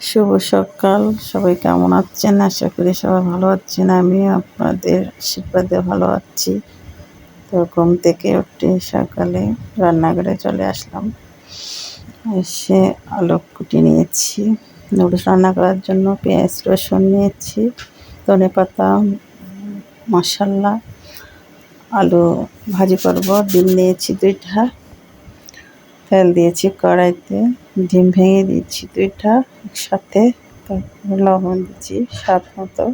শুভ সকাল। সবাই কেমন আছেন? আশা করি সবাই ভালো আছেন। আমিও আপনাদের আশীর্বাদে ভালো আছি। তো ঘুম থেকে উঠে সকালে রান্নাঘরে চলে আসলাম। এসে আলু কুটি নিয়েছি। নুডলস রান্না করার জন্য পেঁয়াজ রসুন নিয়েছি, ধনেপাতা, মশলা, আলু ভাজি করব। ডিম নিয়েছি 2টা, তেল দিয়েছি কড়াইতে, ডিম ভেঙে দিয়েছি 2টা একসাথে, তারপর লবণ দিচ্ছি স্বাদ মতো।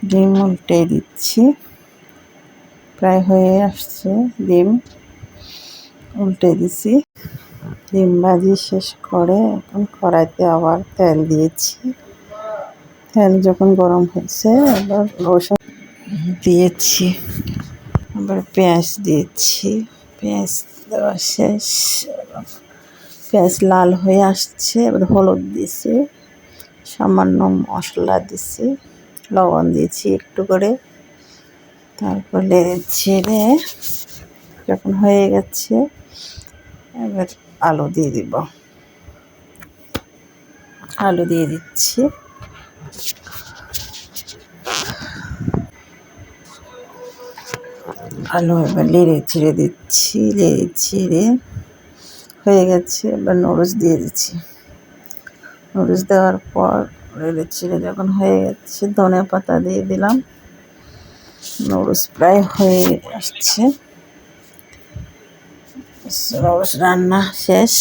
ডিম উল্টে দিচ্ছি, প্রায় হয়ে আসছে। ডিম উল্টে দিছি। ডিম ভাজি শেষ করে এখন কড়াইতে আবার তেল দিয়েছি। তেল যখন গরম হয়েছে এবার রসুন দিয়েছি, আবার পেঁয়াজ দিয়েছি। পেঁয়াজ দেওয়া শেষ, পেঁয়াজ লাল হয়ে আসছে। এবার হলুদ দিয়েছি, সামান্য মশলা দিয়েছি, লবণ দিয়েছি একটু করে। তারপর নেড়ে ছেড়ে যখন হয়ে গেছে এবার আলু দিয়ে দিব। আলু দিয়ে দিচ্ছি। আলু এবার নেড়ে ছেড়ে দিচ্ছি, নেড়ে ছেড়ে হয়ে গেছে। এবার নুডলস দিয়ে দিচ্ছি। নুডলস দেওয়ার পর নেড়ে ছেড়ে যখন হয়ে গেছে ধনেপাতা দিয়ে দিলাম। নুডলস প্রায় হয়ে আসছে। নুডলস রান্না শেষ।